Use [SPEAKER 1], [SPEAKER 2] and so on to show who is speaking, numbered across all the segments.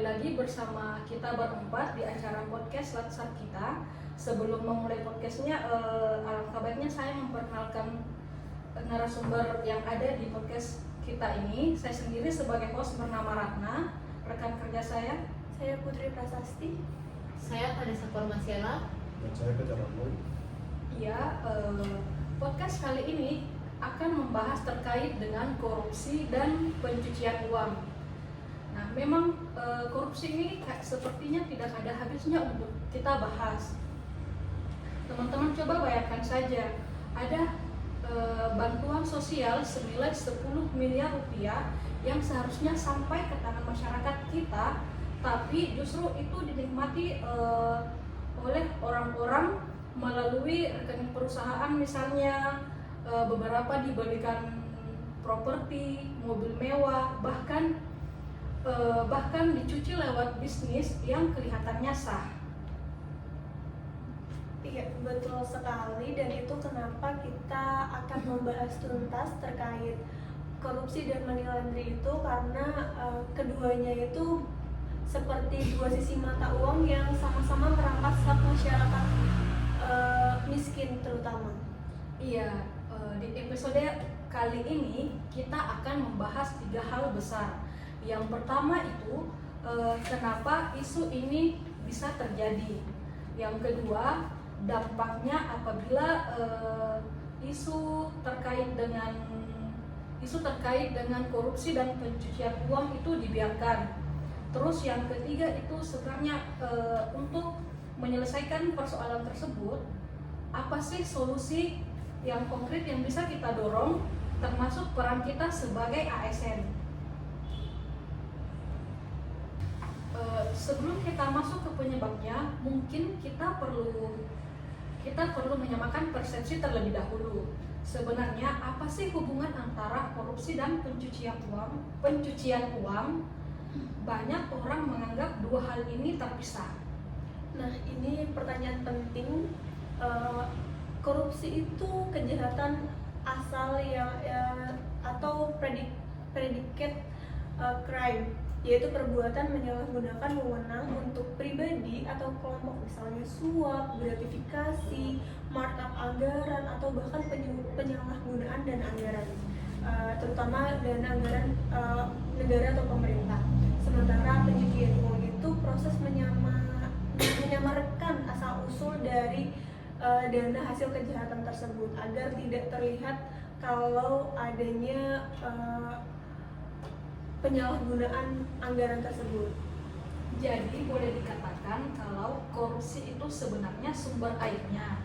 [SPEAKER 1] kembali lagi bersama kita berempat di acara podcast Latsar kita. Sebelum memulai podcastnya, alangkah baiknya saya memperkenalkan narasumber yang ada di podcast kita ini. Saya sendiri sebagai host bernama Ratna, rekan kerja saya
[SPEAKER 2] Putri Prasasti.
[SPEAKER 3] Saya Vanessa Formasela.
[SPEAKER 4] Dan saya Peter Ramon.
[SPEAKER 1] Iya, podcast kali ini akan membahas terkait dengan korupsi dan pencucian uang. Nah, memang korupsi ini sepertinya tidak ada habisnya untuk kita bahas. Teman-teman coba bayangkan saja, ada bantuan sosial senilai 10 miliar rupiah yang seharusnya sampai ke tangan masyarakat kita, tapi justru itu dinikmati oleh orang-orang melalui rekening perusahaan, misalnya beberapa dibelikan properti, mobil mewah, bahkan dicuci lewat bisnis yang kelihatannya sah.
[SPEAKER 2] Iya, betul sekali, dan itu kenapa kita akan membahas tuntas terkait korupsi dan money laundry itu, karena keduanya itu seperti dua sisi mata uang yang sama-sama merampas hak masyarakat miskin terutama.
[SPEAKER 1] Iya, di episode kali ini kita akan membahas 3 hal besar. Yang pertama itu kenapa isu ini bisa terjadi. Yang kedua, dampaknya apabila isu terkait dengan korupsi dan pencucian uang itu dibiarkan. Terus yang ketiga itu sebenarnya untuk menyelesaikan persoalan tersebut, apa sih solusi yang konkret yang bisa kita dorong, termasuk peran kita sebagai ASN. Sebelum kita masuk ke penyebabnya, mungkin kita perlu menyamakan persepsi terlebih dahulu. Sebenarnya apa sih hubungan antara korupsi dan pencucian uang? Banyak orang menganggap dua hal ini terpisah.
[SPEAKER 2] Nah, ini pertanyaan penting. Korupsi itu kejahatan asal atau predicate crime, yaitu perbuatan menyalahgunakan wewenang untuk pribadi atau kelompok, misalnya suap, gratifikasi, markup anggaran, atau bahkan penyalahgunaan dana anggaran, terutama dana anggaran negara atau pemerintah. Sementara pencucian uang itu proses menyamarkan asal usul dari dana hasil kejahatan tersebut agar tidak terlihat kalau adanya penyalahgunaan anggaran tersebut.
[SPEAKER 1] Jadi boleh dikatakan kalau korupsi itu sebenarnya sumber airnya,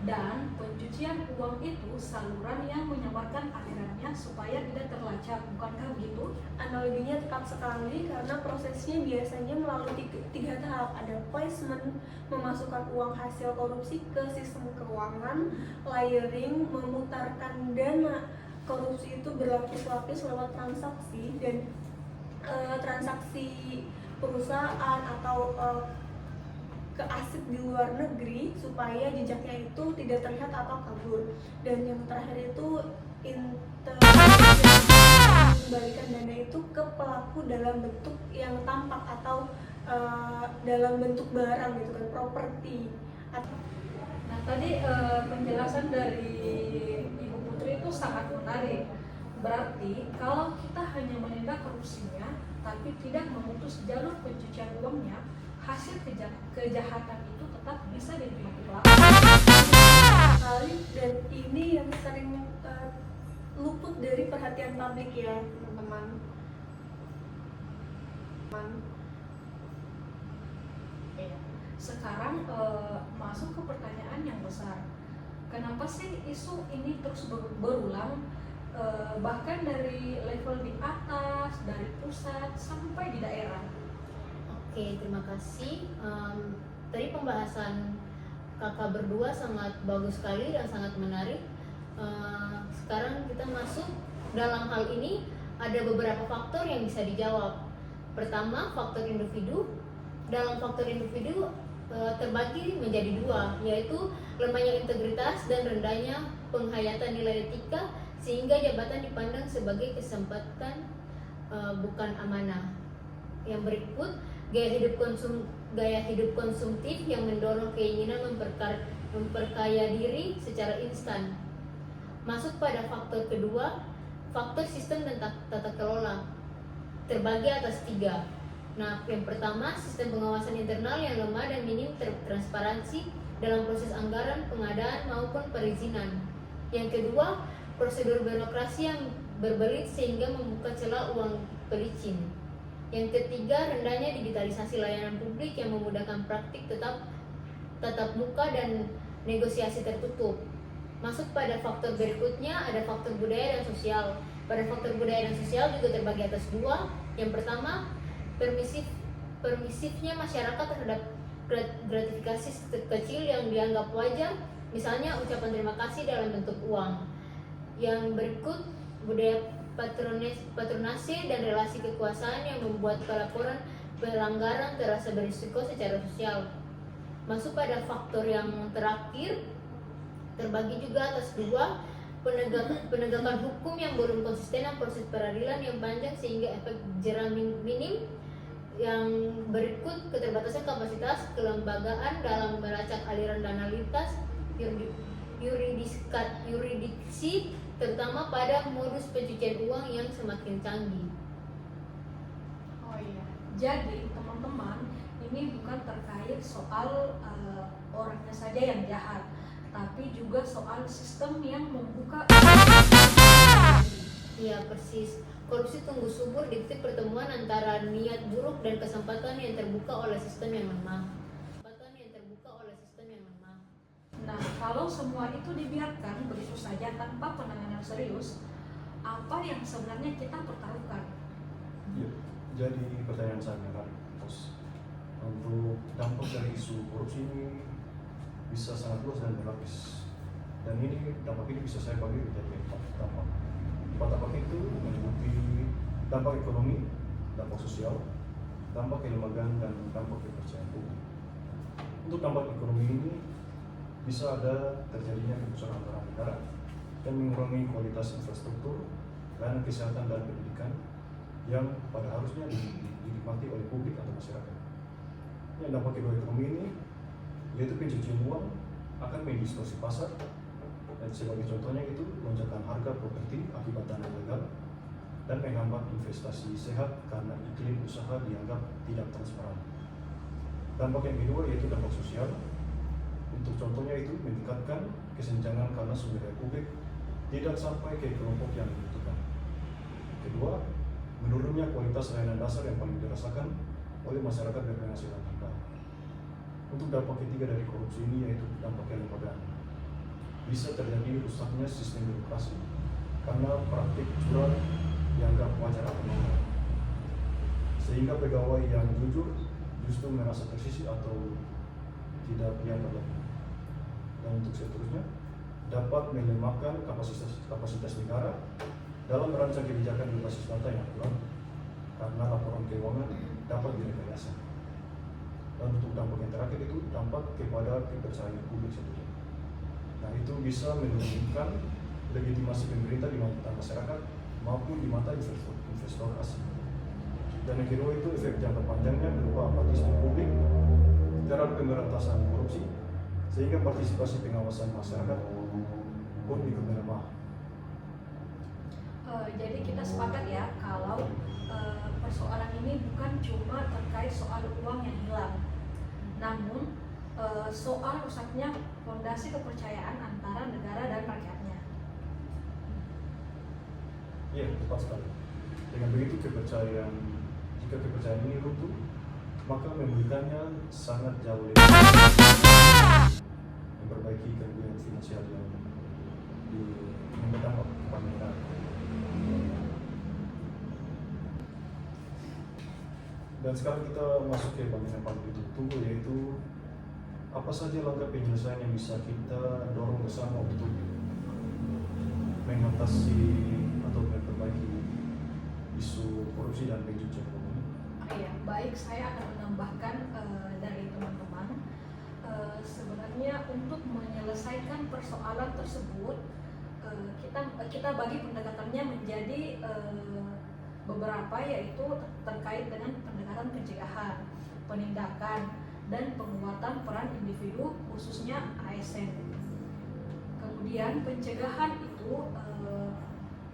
[SPEAKER 1] dan pencucian uang itu saluran yang menyamarkan alirannya supaya tidak terlacak, bukankah begitu?
[SPEAKER 2] Analoginya tepat sekali, karena prosesnya biasanya melalui tiga tahap. Ada placement, memasukkan uang hasil korupsi ke sistem keuangan; layering, memutarkan dana korupsi itu berlapis-lapis lewat transaksi, dan transaksi perusahaan atau ke aset di luar negeri supaya jejaknya itu tidak terlihat atau kabur. Dan yang terakhir itu mengembalikan dana itu ke pelaku dalam bentuk yang tampak atau dalam bentuk barang gitu kan, properti.
[SPEAKER 1] Nah, tadi penjelasan dari Ibu Putri itu sangat menarik. Berarti kalau kita hanya menindak korupsinya tapi tidak memutus jalur pencucian uangnya, hasil kejahatan itu tetap bisa dinikmati pelaku.
[SPEAKER 2] Dan ini yang sering luput dari perhatian publik ya, teman-teman.
[SPEAKER 1] Sekarang masuk ke pertanyaan yang besar. Kenapa sih isu ini terus berulang, bahkan dari level di atas, dari pusat sampai di daerah?
[SPEAKER 3] Oke, terima kasih. Tadi pembahasan kakak berdua sangat bagus sekali dan sangat menarik. Sekarang kita masuk dalam hal ini, ada beberapa faktor yang bisa dijawab. Pertama, faktor individu. Dalam faktor individu terbagi menjadi dua, yaitu lemahnya integritas dan rendahnya penghayatan nilai etika, sehingga jabatan dipandang sebagai kesempatan bukan amanah. Yang berikut, gaya hidup konsumtif yang mendorong keinginan memperkaya diri secara instan. Masuk pada faktor kedua, faktor sistem dan tata kelola, terbagi atas 3. Nah, yang pertama, sistem pengawasan internal yang lemah dan minim transparansi dalam proses anggaran, pengadaan maupun perizinan. Yang kedua, prosedur birokrasi yang berbelit sehingga membuka celah uang pelicin. Yang ketiga, rendahnya digitalisasi layanan publik yang memudahkan praktik tatap muka dan negosiasi tertutup. Masuk pada faktor berikutnya, ada faktor budaya dan sosial. Pada faktor budaya dan sosial juga terbagi atas 2. Yang pertama, permisifnya masyarakat terhadap gratifikasi kecil yang dianggap wajar, misalnya ucapan terima kasih dalam bentuk uang. Yang berikut, budaya patronase dan relasi kekuasaan yang membuat pelaporan pelanggaran terasa berisiko secara sosial. Masuk pada faktor yang terakhir, terbagi juga atas 2, penegakan hukum yang belum konsisten dan proses peradilan yang panjang sehingga efek jera minim. Yang berikut, keterbatasan kapasitas kelembagaan dalam melacak aliran dana lintas yuridiksi, terutama pada modus pencucian uang yang semakin canggih.
[SPEAKER 1] Oh iya, jadi teman-teman, ini bukan terkait soal orangnya saja yang jahat, tapi juga soal sistem yang membuka.
[SPEAKER 3] Iya, persis. Korupsi tumbuh subur di titik pertemuan antara niat buruk dan kesempatan yang terbuka oleh sistem yang lemah.
[SPEAKER 1] Nah, kalau semua itu dibiarkan begitu saja tanpa penanganan serius, apa yang sebenarnya kita pertaruhkan?
[SPEAKER 4] Ya, jadi pertanyaan saya kan, Bos, untuk dampak dari isu korupsi ini bisa sangat luas dan berlapis. Dan dampak ini bisa saya bagi menjadi 4 dampak. 4 dampak itu meliputi dampak ekonomi, dampak sosial, dampak kelembagaan, dan dampak kepercayaan publik. Untuk dampak ekonomi ini bisa ada terjadinya kebocoran anggaran negara dan mengurangi kualitas infrastruktur, layanan kesehatan dan pendidikan yang pada harusnya dinikmati oleh publik atau masyarakat. Yang dampak kedua ekonomi ini yaitu pencucian uang akan mendistorsi pasar, dan sebagai contohnya itu lonjakan harga properti akibat dana ilegal dan menghambat investasi sehat karena iklim usaha dianggap tidak transparan. Dampak yang kedua yaitu dampak sosial. Untuk contohnya itu meningkatkan kesenjangan karena sumber daya publik tidak sampai ke kelompok yang dibutuhkan. Kedua, menurunnya kualitas layanan dasar yang paling dirasakan oleh masyarakat berpenghasilan rendah. Untuk dampak ketiga dari korupsi ini yaitu dampak kelembagaan. Bisa terjadi rusaknya sistem birokrasi karena praktik curang dianggap wajar atau normal, sehingga pegawai yang jujur justru merasa tersisih atau tidak dianggap lagi. Dan untuk seterusnya, dapat melemahkan kapasitas negara dalam merancang kebijakan berbasis data yang akurat karena laporan keuangan dapat direkayasa. Dan untuk dampak yang terakhir itu dampak kepada kepercayaan publik sendiri. Nah, itu bisa menurunkan legitimasi pemerintah di mata masyarakat maupun di mata investor asing. Dan yang kedua itu efek jangka panjangnya berupa apatisme publik terhadap pemberantasan korupsi, sehingga partisipasi pengawasan masyarakat pun ikut melemah.
[SPEAKER 1] Jadi kita sepakat ya kalau persoalan ini bukan cuma terkait soal uang yang hilang, namun soal rusaknya fondasi kepercayaan antara negara dan rakyatnya.
[SPEAKER 4] Iya, tepat sekali. Dengan begitu jika kepercayaan ini runtuh, maka memulihkannya sangat jauh lebih memperbaiki kerugian finansial yang berdampak kepada negara. Dan sekarang kita masuk ke bagian yang paling ditunggu, yaitu apa saja langkah penyelesaian yang bisa kita dorong bersama untuk mengatasi atau memperbaiki isu korupsi dan pencucian uang ini.
[SPEAKER 1] Iya, baik, saya akan menambahkan dari teman-teman. Sebenarnya untuk menyelesaikan persoalan tersebut, kita bagi pendekatannya menjadi beberapa yaitu terkait dengan pendekatan pencegahan, penindakan, dan penguatan peran individu khususnya ASN. Kemudian pencegahan itu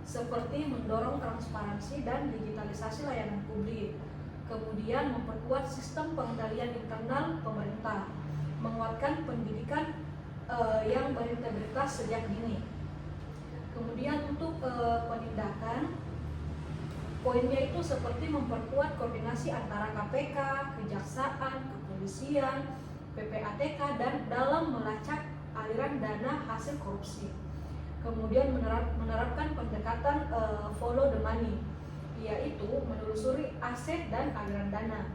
[SPEAKER 1] seperti mendorong transparansi dan digitalisasi layanan publik, kemudian memperkuat sistem pengendalian internal pemerintah, menguatkan pendidikan yang berintegritas sejak dini. Kemudian untuk penindakan, poinnya itu seperti memperkuat koordinasi antara KPK, Kejaksaan, Kepolisian, PPATK dan dalam melacak aliran dana hasil korupsi. Kemudian menerapkan pendekatan follow the money, yaitu menelusuri aset dan aliran dana,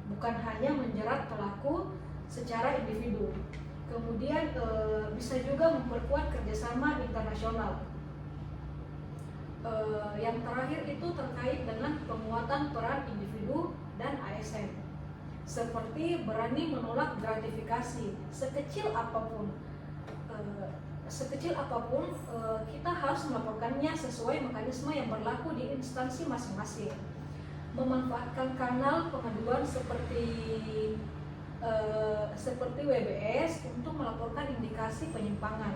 [SPEAKER 1] bukan hanya menjerat pelaku secara individu. Kemudian bisa juga memperkuat kerjasama internasional. Yang terakhir itu terkait dengan penguatan peran individu dan ASN, seperti berani menolak gratifikasi sekecil apapun. Kita harus melaporkannya sesuai mekanisme yang berlaku di instansi masing-masing. Memanfaatkan kanal pengaduan seperti WBS untuk melaporkan indikasi penyimpangan.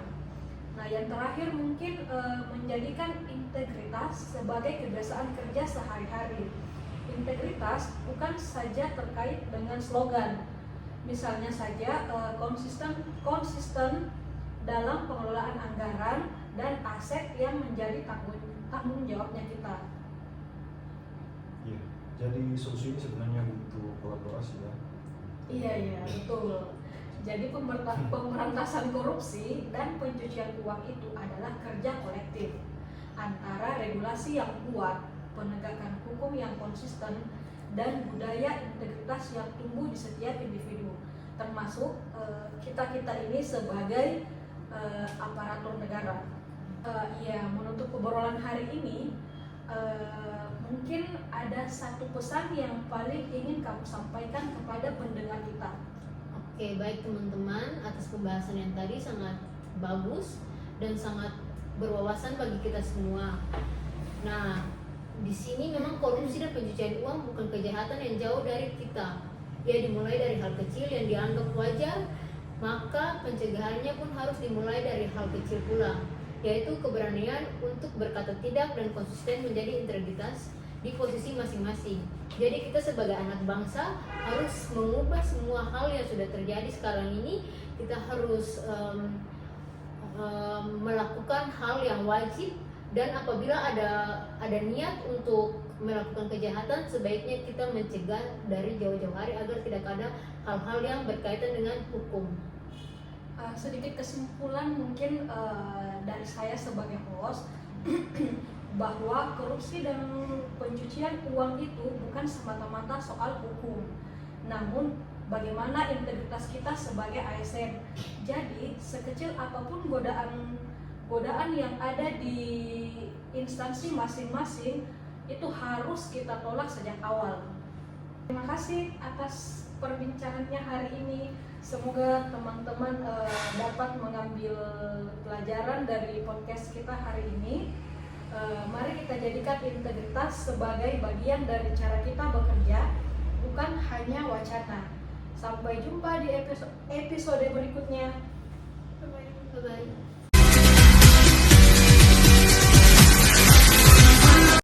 [SPEAKER 1] Nah, yang terakhir mungkin menjadikan integritas sebagai kebiasaan kerja sehari-hari. Integritas bukan saja terkait dengan slogan, misalnya saja konsisten dalam pengelolaan anggaran dan aset yang menjadi tanggung jawabnya kita.
[SPEAKER 4] Iya, jadi solusi ini sebenarnya butuh kolaborasi ya.
[SPEAKER 1] Iya betul. Jadi pemberantasan korupsi dan pencucian uang itu adalah kerja kolektif antara regulasi yang kuat, penegakan hukum yang konsisten, dan budaya integritas yang tumbuh di setiap individu, termasuk kita ini sebagai aparatur negara. Menutup obrolan hari ini, mungkin ada satu pesan yang paling ingin kamu sampaikan kepada pendengar kita.
[SPEAKER 3] Oke, baik teman-teman, atas pembahasan yang tadi sangat bagus dan sangat berwawasan bagi kita semua. Nah, di sini memang korupsi dan pencucian uang bukan kejahatan yang jauh dari kita. Ya, dimulai dari hal kecil yang dianggap wajar, maka pencegahannya pun harus dimulai dari hal kecil pula, yaitu keberanian untuk berkata tidak dan konsisten menjadi integritas di posisi masing-masing. Jadi kita sebagai anak bangsa harus mengubah semua hal yang sudah terjadi sekarang ini. Kita harus melakukan hal yang wajib, dan apabila ada niat untuk melakukan kejahatan, sebaiknya kita mencegah dari jauh-jauh hari agar tidak ada hal-hal yang berkaitan dengan hukum.
[SPEAKER 1] Sedikit kesimpulan mungkin dari saya sebagai host bahwa korupsi dan pencucian uang itu bukan semata-mata soal hukum, namun bagaimana integritas kita sebagai ASN. Jadi sekecil apapun godaan yang ada di instansi masing-masing itu harus kita tolak sejak awal. Terima kasih atas perbincangannya hari ini. Semoga teman-teman dapat mengambil pelajaran dari podcast kita hari ini. Mari kita jadikan integritas sebagai bagian dari cara kita bekerja, bukan hanya wacana. Sampai jumpa di episode berikutnya.
[SPEAKER 3] Bye-bye.